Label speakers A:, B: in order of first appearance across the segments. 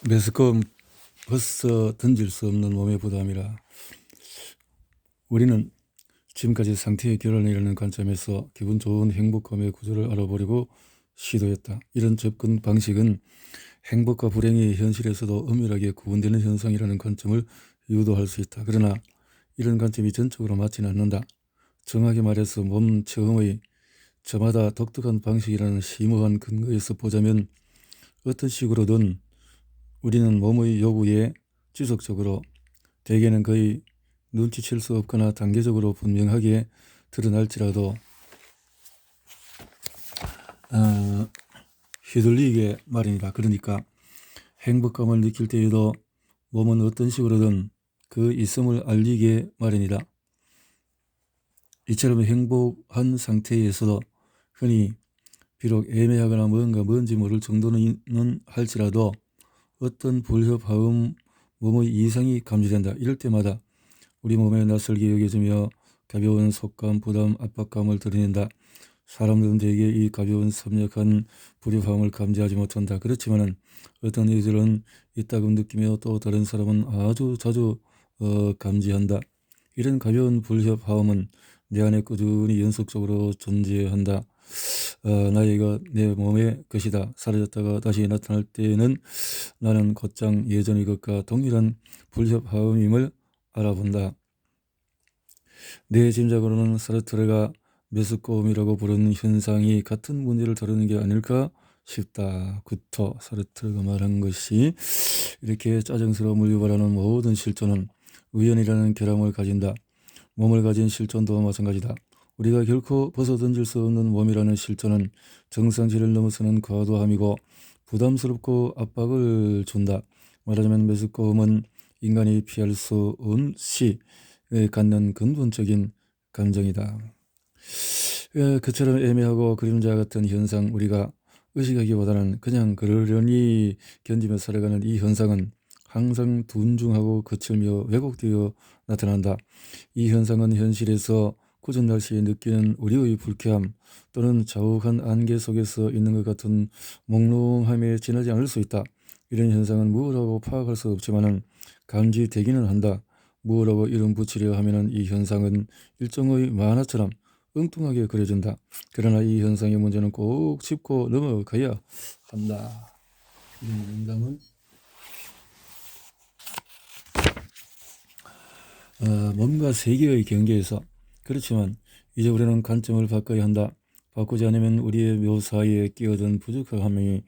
A: 매스컴 벗어 던질 수 없는 몸의 부담이라. 우리는 지금까지 상태의 결혼을 이루는 관점에서 기분 좋은 행복감의 구조를 알아보려고 시도했다. 이런 접근 방식은 행복과 불행이 현실에서도 엄밀하게 구분되는 현상이라는 관점을 유도할 수 있다. 그러나 이런 관점이 전적으로 맞지는 않는다. 정확히 말해서 몸 체험의 저마다 독특한 방식이라는 심오한 근거에서 보자면 어떤 식으로든 우리는 몸의 요구에 지속적으로, 대개는 거의 눈치챌 수 없거나 단계적으로 분명하게 드러날지라도 휘둘리게 마련이다. 그러니까 행복감을 느낄 때에도 몸은 어떤 식으로든 그 있음을 알리게 마련이다. 이처럼 행복한 상태에서도 흔히 비록 애매하거나 뭔지 모를 정도는 할지라도 어떤 불협화음, 몸의 이상이 감지된다. 이럴 때마다 우리 몸에 낯설게 여겨지며 가벼운 속감, 부담, 압박감을 드러낸다. 사람들은 대개 이 가벼운 섭렵한 불협화음을 감지하지 못한다. 그렇지만은 어떤 이들은 이따금 느끼며 또 다른 사람은 아주 자주 감지한다. 이런 가벼운 불협화음은 내 안에 꾸준히 연속적으로 존재한다. 나이가 내 몸의 것이다. 사라졌다가 다시 나타날 때에는 나는 곧장 예전의 것과 동일한 불협화음임을 알아본다. 내 짐작으로는 사르트르가 메스꺼움이라고 부르는 현상이 같은 문제를 다루는 게 아닐까 싶다. 구토 사르트르가 말한 것이 이렇게 짜증스러움을 유발하는 모든 실존은 우연이라는 결함을 가진다. 몸을 가진 실존도 마찬가지다. 우리가 결코 벗어던질 수 없는 몸이라는 실존은 정상치를 넘어서는 과도함이고 부담스럽고 압박을 준다. 말하자면 메스꺼움은 인간이 피할 수 없이 갖는 근본적인 감정이다. 그처럼 애매하고 그림자 같은 현상, 우리가 의식하기보다는 그냥 그러려니 견디며 살아가는 이 현상은 항상 둔중하고 거칠며 왜곡되어 나타난다. 이 현상은 현실에서 굳은 날씨에 느끼는 우리의 불쾌함 또는 자욱한 안개 속에서 있는 것 같은 몽롱함에 지나지 않을 수 있다. 이런 현상은 무엇라고 파악할 수 없지만은 감지되기는 한다. 무엇라고 이름 붙이려 하면은 이 현상은 일종의 만화처럼 엉뚱하게 그려진다. 그러나 이 현상의 문제는 꼭 짚고 넘어가야 한다. 이 농담은 몸과 세계의 경계에서. 그렇지만 이제 우리는 관점을 바꿔야 한다. 바꾸지 않으면 우리의 묘사에 끼어든 부족함이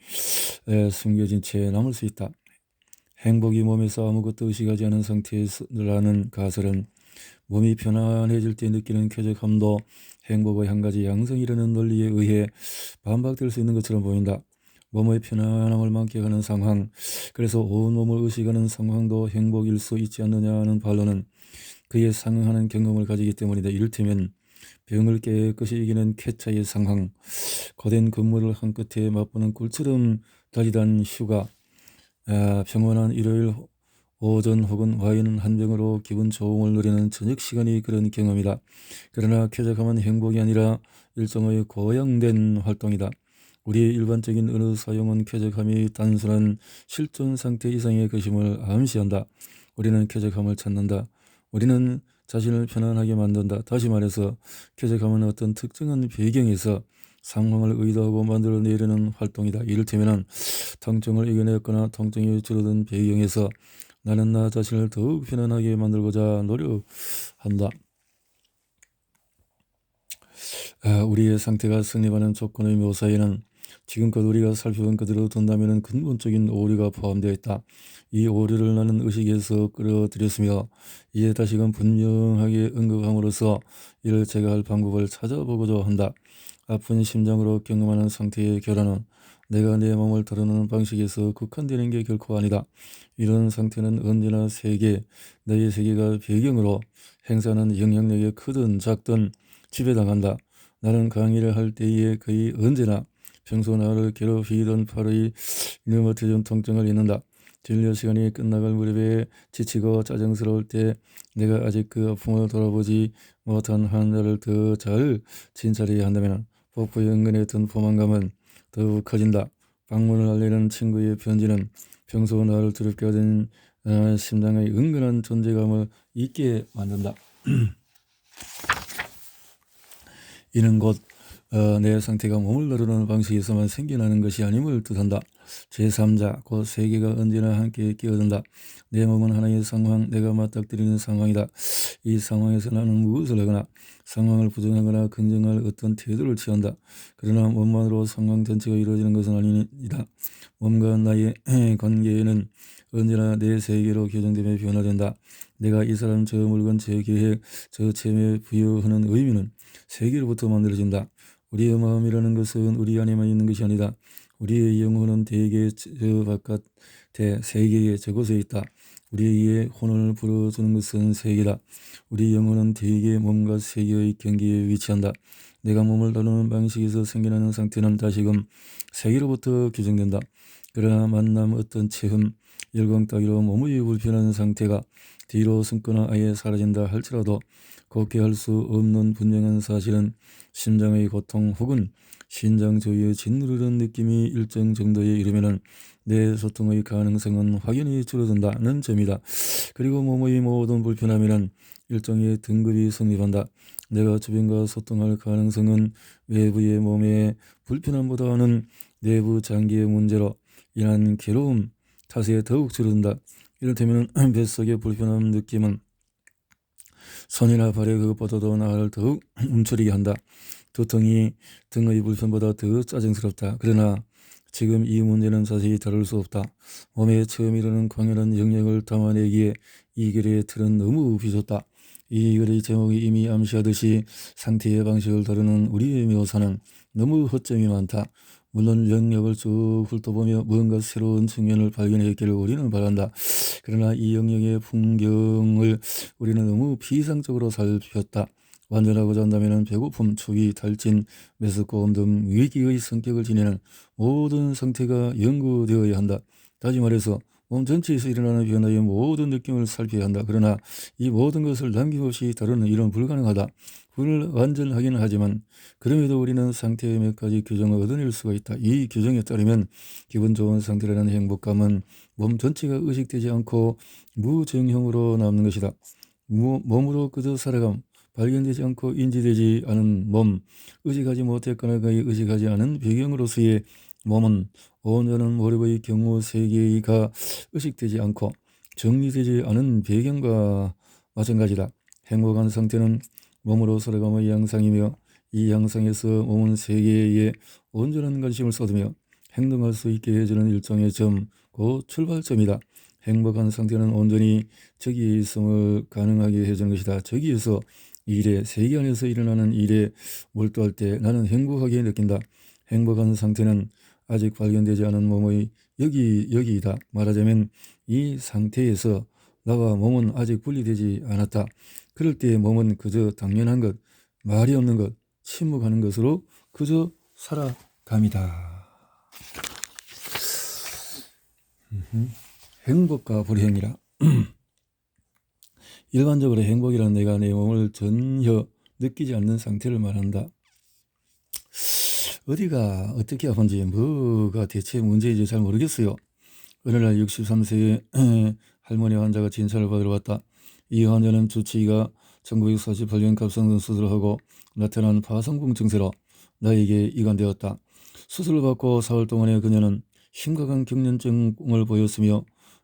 A: 숨겨진 채 남을 수 있다. 행복이 몸에서 아무것도 의식하지 않은 상태라는 가설은 몸이 편안해질 때 느끼는 쾌적함도 행복의 한 가지 양성이라는 논리에 의해 반박될 수 있는 것처럼 보인다. 몸의 편안함을 만끽하는 상황, 그래서 온몸을 의식하는 상황도 행복일 수 있지 않느냐는 반론은 그에 상응하는 경험을 가지기 때문이다. 이를테면 병을 깨끗이 이기는 쾌차의 상황, 고된 근무를 한 끝에 맛보는 꿀처럼 달리던 휴가, 평온한 일요일 오전 혹은 와인 한 병으로 기분 좋음을 누리는 저녁 시간이 그런 경험이다. 그러나 쾌적함은 행복이 아니라 일종의 고양된 활동이다. 우리의 일반적인 언어 사용은 쾌적함이 단순한 실존 상태 이상의 것임을 암시한다. 우리는 쾌적함을 찾는다. 우리는 자신을 편안하게 만든다. 다시 말해서 쾌적함은 어떤 특정한 배경에서 상황을 의도하고 만들어내려는 활동이다. 이를테면 통증을 이겨냈거나 통증이 줄어든 배경에서 나는 나 자신을 더욱 편안하게 만들고자 노력한다. 우리의 상태가 성립하는 조건의 묘사에는 지금껏 우리가 살펴본 그대로 둔다면 근본적인 오류가 포함되어 있다. 이 오류를 나는 의식에서 끌어들였으며 이제 다시금 분명하게 언급함으로써 이를 제거할 방법을 찾아보고자 한다. 아픈 심장으로 경험하는 상태의 결혼은 내가 내 몸을 다루는 방식에서 국한되는 게 결코 아니다. 이런 상태는 언제나 세계, 나의 세계가 배경으로 행사하는 영향력이 크든 작든 지배당한다. 나는 강의를 할 때에 거의 언제나 평소 나를 괴롭히던 팔의 류마티즘 통증을 잊는다. 진료 시간이 끝나갈 무렵에 지치고 짜증스러울 때 내가 아직 그 아픔을 돌아보지 못한 환자를 더 잘 진찰해야 한다면 복부에 은근히 든 포만감은 더욱 커진다. 방문을 알리는 친구의 편지는 평소 나를 두렵게 하던 심장의 은근한 존재감을 잊게 만든다. 이는 곧 내 상태가 몸을 다루는 방식에서만 생겨나는 것이 아님을 뜻한다. 제3자, 곧 세계가 언제나 함께 끼어든다. 내 몸은 하나의 상황, 내가 맞닥뜨리는 상황이다. 이 상황에서 나는 무엇을 하거나 상황을 부정하거나 긍정할 어떤 태도를 취한다. 그러나 몸만으로 상황 전체가 이루어지는 것은 아니다. 몸과 나의 관계에는 언제나 내 세계로 교정되며 변화된다. 내가 이 사람, 저 물건, 저 계획, 저 체험에 부여하는 의미는 세계로부터 만들어진다. 우리의 마음이라는 것은 우리 안에만 있는 것이 아니다. 우리의 영혼은 대개 저 바깥의 세계의 저곳에 있다. 우리의 혼을 불어주는 것은 세계다. 우리 영혼은 대개 몸과 세계의 경계에 위치한다. 내가 몸을 다루는 방식에서 생겨나는 상태는 다시금 세계로부터 규정된다. 그러나 만남, 어떤 체험, 열광 따위로 몸의 불편한 상태가 뒤로 숨거나 아예 사라진다 할지라도 곱게 할 수 없는 분명한 사실은 심장의 고통 혹은 신장 주위에 짓누르는 느낌이 일정 정도에 이르면은 내 소통의 가능성은 확연히 줄어든다는 점이다. 그리고 몸의 모든 불편함에는 일종의 등급이 성립한다. 내가 주변과 소통할 가능성은 외부의 몸의 불편함보다는 내부 장기의 문제로 인한 괴로움 탓에 더욱 줄어든다. 이를테면 뱃속의 불편함 느낌은 손이나 발의 그것보다도 나를 더욱 움츠리게 한다. 두통이 등의 불편보다 더 짜증스럽다. 그러나 지금 이 문제는 자세히 다룰 수 없다. 몸에 처음 이르는 광활한 영역을 담아내기에 이 글의 틀은 너무 비좁다. 이 글의 제목이 이미 암시하듯이 상태의 방식을 다루는 우리의 묘사는 너무 허점이 많다. 물론 영역을 쭉 훑어보며 무언가 새로운 측면을 발견했기를 우리는 바란다. 그러나 이 영역의 풍경을 우리는 너무 비상적으로 살폈다. 완전하고자 한다면 배고픔, 추위, 탈진, 메스꺼움 등 위기의 성격을 지니는 모든 상태가 연구되어야 한다. 다시 말해서 몸 전체에서 일어나는 변화의 모든 느낌을 살펴야 한다. 그러나 이 모든 것을 남김없이 다루는 일은 불가능하다. 불완전하기는 하지만 그럼에도 우리는 상태의 몇 가지 규정을 얻어낼 수가 있다. 이 규정에 따르면 기분 좋은 상태라는 행복감은 몸 전체가 의식되지 않고 무정형으로 남는 것이다. 몸으로 그저 살아감, 발견되지 않고 인지되지 않은 몸, 의식하지 못했거나 거의 의식하지 않은 배경으로서의 몸은 온전한 몰입의 경우 세계가 의식되지 않고 정리되지 않은 배경과 마찬가지다. 행복한 상태는 몸으로 살아감의 양상이며 이 양상에서 몸은 세계에 온전한 관심을 쏟으며 행동할 수 있게 해주는 일종의 점, 그 출발점이다. 행복한 상태는 온전히 저기에 있음을 가능하게 해주는 것이다. 저기에서 일에, 세계 안에서 일어나는 일에 몰두할 때 나는 행복하게 느낀다. 행복한 상태는 아직 발견되지 않은 몸의 여기이다. 말하자면 이 상태에서 나와 몸은 아직 분리되지 않았다. 그럴 때 몸은 그저 당연한 것, 말이 없는 것, 침묵하는 것으로 그저 살아갑니다. 행복과 불행이라. 일반적으로 행복이란 내가 내 몸을 전혀 느끼지 않는 상태를 말한다. 어디가 어떻게 아픈지 뭐가 대체 문제인지 잘 모르겠어요. 어느 날 63세의 할머니 환자가 진찰을 받으러 왔다. 이 환자는 주치의가 1948년 갑상선 수술을 하고 나타난 파성궁 증세로 나에게 이관되었다. 수술을 받고 4월 동안에 그녀는 심각한 경련증을 보였으며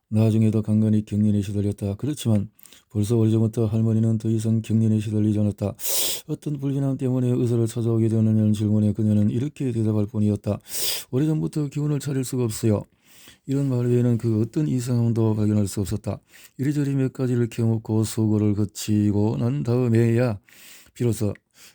A: 나중에도 간간히 경련에 시달렸다. 그렇지만 벌써 오래전부터 할머니는 더 이상 경련에 시달리지 않았다. 어떤 불편함 때문에 의사를 찾아오게 되느냐는 질문에 그녀는 이렇게 대답할 뿐이었다. 오래전부터 기운을 차릴 수가 없어요. 이런 말 외에는 그 어떤 이상함도 발견할 수 없었다. 이리저리 몇 가지를 캐묻고 수고를 거치고 난 다음에야 비로소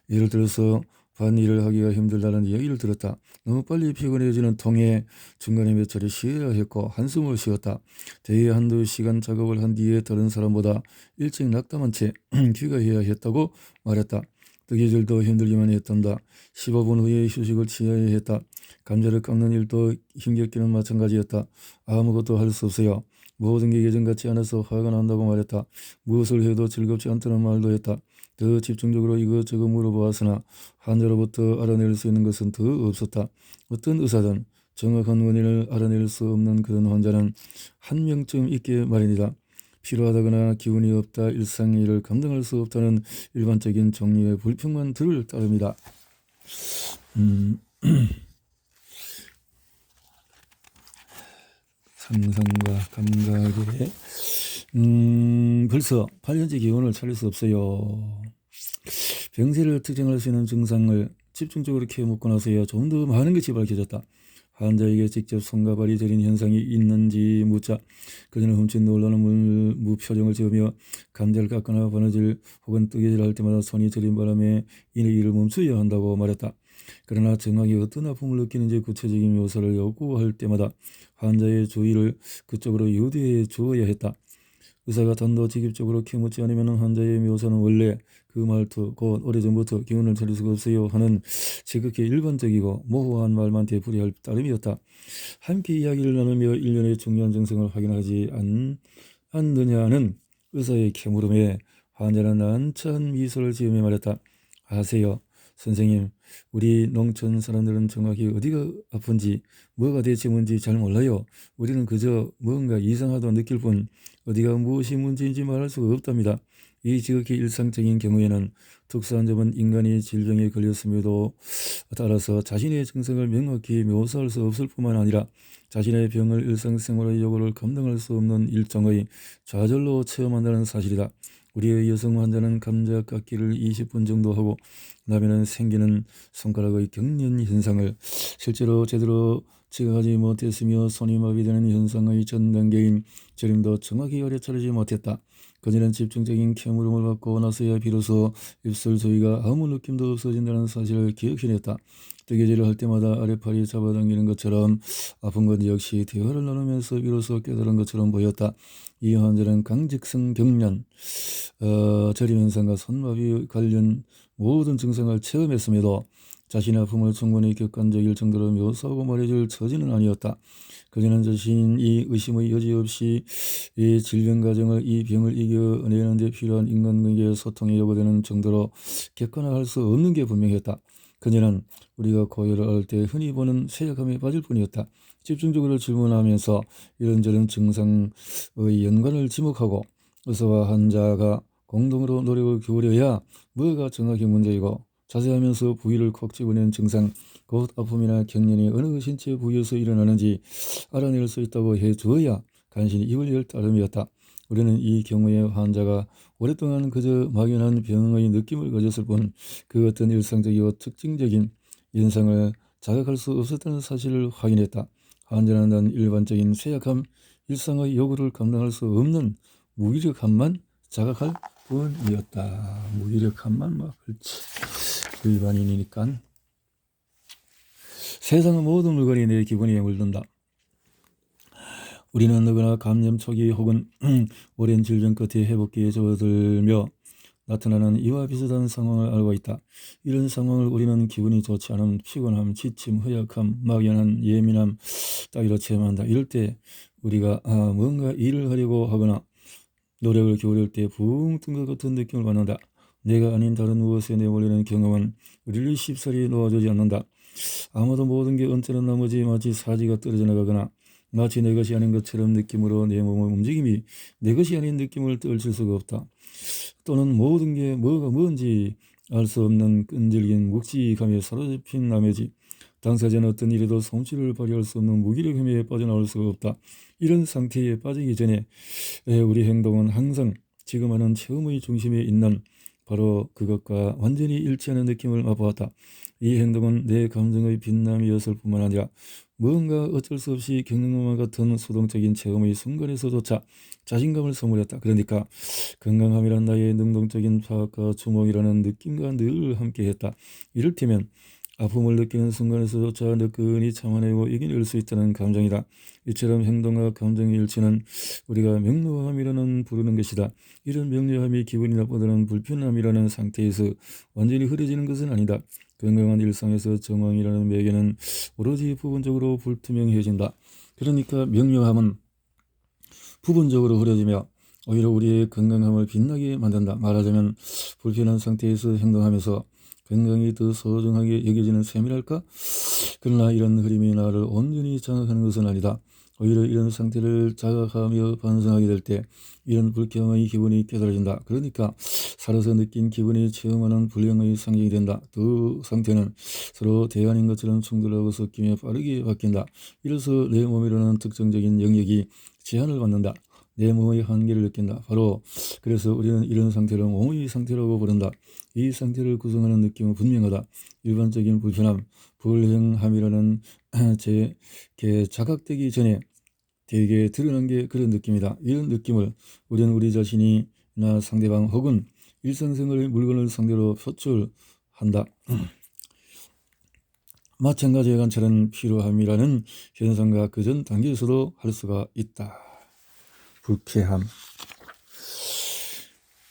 A: 예를 들어서 밭일을 하기가 힘들다는 이야기를 들었다. 너무 빨리 피곤해지는 통에 중간에 몇 차례 쉬어야 했고 한숨을 쉬었다. 대개 한두 시간 작업을 한 뒤에 다른 사람보다 일찍 낙담한 채 귀가해야 했다고 말했다. 뜨개질도 힘들기만 했단다. 15분 후에 휴식을 취해야 했다. 감자를 깎는 일도 힘겹기는 마찬가지였다. 아무것도 할 수 없어요. 모든 게 예전같지 않아서 화가 난다고 말했다. 무엇을 해도 즐겁지 않다는 말도 했다. 더 집중적으로 이것저것 물어보았으나 환자로부터 알아낼 수 있는 것은 더 없었다. 어떤 의사든 정확한 원인을 알아낼 수 없는 그런 환자는 한 명쯤 있게 마련이다. 피로하다거나 기운이 없다, 일상의 일을 감당할 수 없다는 일반적인 정리의 불평만 들을 따름이다. 상상과 감각에 벌써 8년째 기운을 차릴 수 없어요. 병세를 특정할 수 있는 증상을 집중적으로 캐묻고 나서야 좀 더 많은 것이 밝혀졌다. 환자에게 직접 손과 발이 저린 현상이 있는지 묻자 그녀는 훔친 놀라는 무표정을 지으며 감자를 깎거나 바느질 혹은 뜨개질 할 때마다 손이 저린 바람에 이내 일을 멈춰야 한다고 말했다. 그러나 정확히 어떤 아픔을 느끼는지 구체적인 묘사를 요구할 때마다 환자의 주의를 그쪽으로 유도해 주어야 했다. 의사가 단도직입적으로 캐묻지 않으면 환자의 묘사는 원래 그 말투 곧 오래전부터 기운을 차릴 수가 없어요 하는 지극히 일반적이고 모호한 말만 되풀이할 따름이었다. 함께 이야기를 나누며 일련의 중요한 증상을 확인하지 않느냐는 의사의 캐물음에 환자는 난처한 미소를 지으며 말했다. 아세요, 선생님, 우리 농촌 사람들은 정확히 어디가 아픈지 뭐가 대체 뭔지 잘 몰라요. 우리는 그저 뭔가 이상하다고 느낄 뿐 어디가 무엇이 문제인지 말할 수가 없답니다. 이 지극히 일상적인 경우에는 특수한 점은 인간이 질병에 걸렸음에도 따라서 자신의 증상을 명확히 묘사할 수 없을 뿐만 아니라 자신의 병을 일상생활의 요구를 감당할 수 없는 일종의 좌절로 체험한다는 사실이다. 우리의 여성 환자는 감자 깎기를 20분 정도 하고 나면은 생기는 손가락의 경련 현상을 실제로 제대로 지각하지 못했으며 손이 마비되는 현상의 전 단계인 저림도 정확히 알아차리지 못했다. 그녀는 집중적인 캐물음을 받고 나서야 비로소 입술 조이가 아무 느낌도 없어진다는 사실을 기억해냈다. 뜨개질을 할 때마다 아래팔이 잡아당기는 것처럼 아픈 건 역시 대화를 나누면서 비로소 깨달은 것처럼 보였다. 이 환자는 강직성 경련, 저림 현상과 손마비 관련 모든 증상을 체험했음에도 자신의 아픔을 충분히 객관적일 정도로 묘사하고 말해줄 처지는 아니었다. 그녀는 자신이 의심의 여지 없이 이 질병 과정을 이 병을 이겨내는 데 필요한 인간관계의 소통이 요구되는 정도로 객관화할 수 없는 게 분명했다. 그녀는 우리가 고혈을 할 때 흔히 보는 쇠약함에 빠질 뿐이었다. 집중적으로 질문하면서 이런저런 증상의 연관을 지목하고 의사와 환자가 공동으로 노력을 기울여야 뭐가 정확히 문제이고 자세하면서 부위를 콕 집어낸 증상, 곧 아픔이나 경련이 어느 신체 부위에서 일어나는지 알아낼 수 있다고 해주어야 간신히 입을 열 따름이었다. 우리는 이 경우에 환자가 오랫동안 그저 막연한 병의 느낌을 가졌을 뿐 그 어떤 일상적이고 특징적인 현상을 자각할 수 없었다는 사실을 확인했다. 환자는 난 일반적인 쇠약함, 일상의 요구를 감당할 수 없는 무기력함만 자각할 뿐이었다. 무기력함만 그렇지. 일반인이니까. 세상의 모든 물건이 내 기분에 물든다. 우리는 누구나 감염 초기 혹은 오랜 질병 끝에 회복기에 접어들며 나타나는 이와 비슷한 상황을 알고 있다. 이런 상황을 우리는 기분이 좋지 않음, 피곤함, 지침, 허약함, 막연한 예민함 따위로 체험한다. 이럴 때 우리가 뭔가 일을 하려고 하거나 노력을 기울일 때 붕 뜬 것 같은 느낌을 받는다. 내가 아닌 다른 무엇에 내몰리는 경험은 우리를 쉽사리 놓아주지 않는다. 아마도 모든 게 언짢은 나머지 마치 사지가 떨어져 나가거나 마치 내 것이 아닌 것처럼 느낌으로 내 몸의 움직임이 내 것이 아닌 느낌을 떨칠 수가 없다. 또는 모든 게 뭐가 뭔지 알 수 없는 끈질긴 묵직함에 사로잡힌 나머지 당사자는 어떤 일에도 솜씨를 발휘할 수 없는 무기력함에 빠져나올 수가 없다. 이런 상태에 빠지기 전에 우리 행동은 항상 지금 하는 체험의 중심에 있는 바로 그것과 완전히 일치하는 느낌을 맛보았다. 이 행동은 내 감정의 빛남이었을 뿐만 아니라 뭔가 어쩔 수 없이 겪는 것만 같은 수동적인 체험의 순간에서조차 자신감을 선물했다. 그러니까 건강함이란 나의 능동적인 파악과 주목이라는 느낌과 늘 함께했다. 이를테면 아픔을 느끼는 순간에서조차 느긋이 참아내고 이겨낼 수 있다는 감정이다. 이처럼 행동과 감정의 일치는 우리가 명료함이라는 부르는 것이다. 이런 명료함이 기분이 나쁘다는 불편함이라는 상태에서 완전히 흐려지는 것은 아니다. 건강한 일상에서 정황이라는 매개는 오로지 부분적으로 불투명해진다. 그러니까 명료함은 부분적으로 흐려지며 오히려 우리의 건강함을 빛나게 만든다. 말하자면 불편한 상태에서 행동하면서 건강이 더 소중하게 여겨지는 셈이랄까? 그러나 이런 흐름이 나를 온전히 장악하는 것은 아니다. 오히려 이런 상태를 자각하며 반성하게 될 때 이런 불평의 기분이 깨달아진다. 그러니까 살아서 느낀 기분이 체험하는 불행의 상징이 된다. 그 상태는 서로 대안인 것처럼 충돌하고 섞이며 빠르게 바뀐다. 이로써 내 몸이라는 특정적인 영역이 제한을 받는다. 내 몸의 한계를 느낀다. 바로 그래서 우리는 이런 상태를 몸의 상태라고 부른다. 이 상태를 구성하는 느낌은 분명하다. 일반적인 불편함, 불행함이라는 게 자각되기 전에 되게 드러난 게 그런 느낌이다. 이런 느낌을 우리는 우리 자신이나 상대방 혹은 일상생활의 물건을 상대로 표출한다. 마찬가지의 관찰은 피로함이라는 현상과 그 전 단계에서도 할 수가 있다. 불쾌함.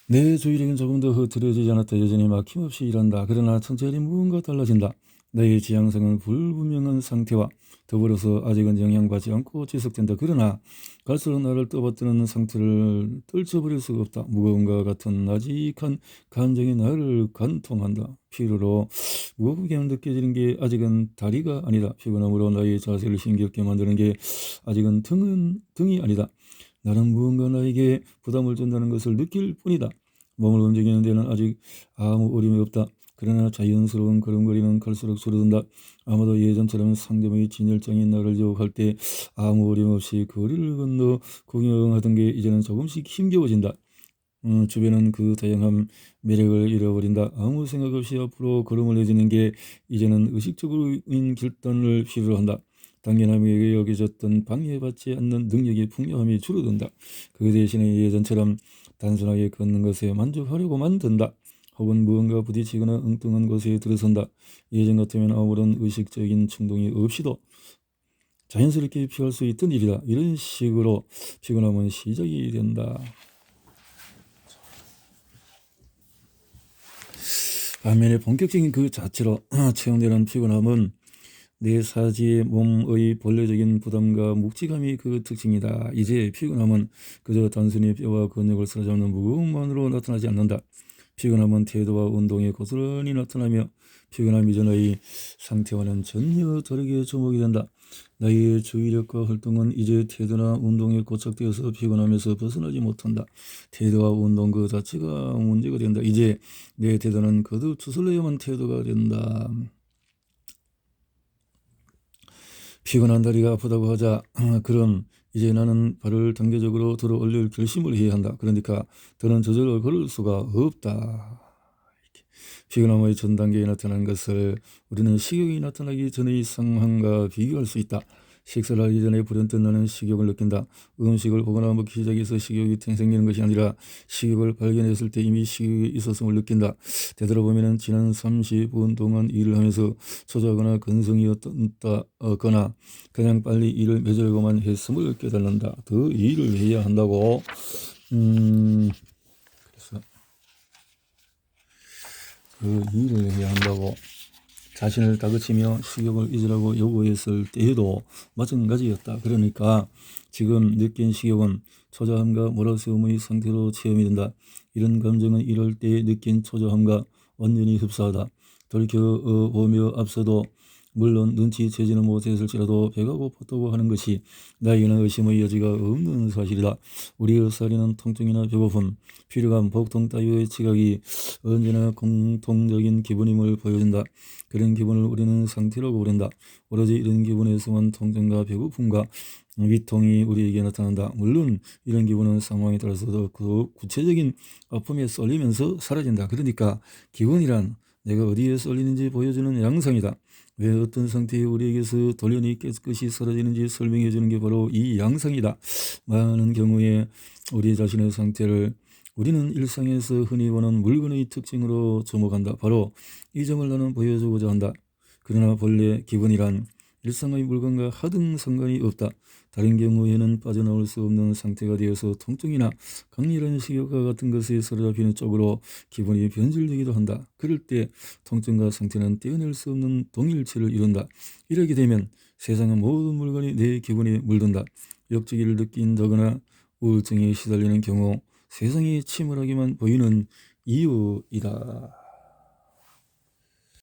A: 내 주의력은 조금 더 흐트러지지 않았다. 여전히 막힘없이 일한다. 그러나 천천히 무언가 달라진다. 나의 지향성은 불분명한 상태와 더불어서 아직은 영향받지 않고 지속된다. 그러나 갈수록 나를 떠받드는 상태를 떨쳐버릴 수가 없다. 무거움과 같은 나직한 감정이 나를 관통한다. 피로로 무겁게 느껴지는 게 아직은 다리가 아니다. 피곤함으로 나의 자세를 힘겹게 만드는 게 아직은 등이 아니다. 나는 무언가 나에게 부담을 준다는 것을 느낄 뿐이다. 몸을 움직이는 데는 아직 아무 어려움이 없다. 그러나 자연스러운 걸음걸이는 갈수록 줄어든다. 아마도 예전처럼 상대방이 진열장인 나를 유혹할 때 아무 어려움 없이 거리를 건너 구경하던 게 이제는 조금씩 힘겨워진다. 주변은 그 다양한 매력을 잃어버린다. 아무 생각 없이 앞으로 걸음을 내딛는 게 이제는 의식적인 결단을 필요로 한다. 당연함에게 여겨졌던 방해받지 않는 능력의 풍요함이 줄어든다. 그 대신에 예전처럼 단순하게 걷는 것에 만족하려고 만든다. 혹은 무언가 부딪히거나 엉뚱한 곳에 들어선다. 예전 같으면 아무런 의식적인 충동이 없이도 자연스럽게 피할 수 있던 일이다. 이런 식으로 피곤함은 시작이 된다. 반면에 본격적인 그 자체로 체험되는 피곤함은 내 사지의 몸의 본래적인 부담과 묵직함이 그 특징이다. 이제 피곤함은 그저 단순히 뼈와 근육을 사로잡는 무거움만으로 나타나지 않는다. 피곤함은 태도와 운동에 고스란히 나타나며 피곤함 이전의 상태와는 전혀 다르게 주목이 된다. 나의 주의력과 활동은 이제 태도나 운동에 고착되어서 피곤함에서 벗어나지 못한다. 태도와 운동 그 자체가 문제가 된다. 이제 내 태도는 거듭 추슬려야만 태도가 된다. 피곤한 다리가 아프다고 하자 그럼 이제 나는 발을 단계적으로 들어 올릴 결심을 해야 한다. 그러니까 더는 저절로 걸을 수가 없다. 피곤함의 전 단계에 나타나는 것을 우리는 식욕이 나타나기 전의 상황과 비교할 수 있다. 식사를 하기 전에 불현듯 나는 식욕을 느낀다. 음식을 보거나 먹기 시작해서 식욕이 생기는 것이 아니라 식욕을 발견했을 때 이미 식욕이 있었음을 느낀다. 되돌아보면 지난 30분 동안 일을 하면서 초조하거나 근성이었거나 그냥 빨리 일을 매절고만 했음을 깨닫는다. 더 일을 해야 한다고. 그래서 그 일을 해야 한다고 자신을 다그치며 식욕을 잊으라고 요구했을 때에도 마찬가지였다. 그러니까 지금 느낀 식욕은 초조함과 몰아세움의 상태로 체험이 된다. 이런 감정은 이럴 때 느낀 초조함과 완전히 흡사하다. 돌이켜보며 앞서도 물론 눈치채지는 못했을지라도 배가 고팠다고 하는 것이 나에게는 의심의 여지가 없는 사실이다. 우리의 살이는 통증이나 배고픔, 피로감, 복통 따위의 지각이 언제나 공통적인 기분임을 보여준다. 그런 기분을 우리는 상태라고 부른다. 오로지 이런 기분에서만 통증과 배고픔과 위통이 우리에게 나타난다. 물론 이런 기분은 상황에 따라서도 그 구체적인 아픔에 쏠리면서 사라진다. 그러니까 기분이란 내가 어디에 쏠리는지 보여주는 양상이다. 왜 어떤 상태에 우리에게서 돌연히 깨끗이 사라지는지 설명해 주는 게 바로 이 양상이다. 많은 경우에 우리 자신의 상태를 우리는 일상에서 흔히 보는 물건의 특징으로 주목한다. 바로 이 점을 나는 보여주고자 한다. 그러나 본래 기분이란 일상의 물건과 하등 상관이 없다. 다른 경우에는 빠져나올 수 없는 상태가 되어서 통증이나 강렬한 식욕과 같은 것에 사로잡히는 쪽으로 기분이 변질되기도 한다. 그럴 때 통증과 상태는 떼어낼 수 없는 동일체를 이룬다. 이렇게 되면 세상의 모든 물건이 내 기분에 물든다. 역주기를 느낀다거나 우울증에 시달리는 경우 세상이 침울하게만 보이는 이유이다.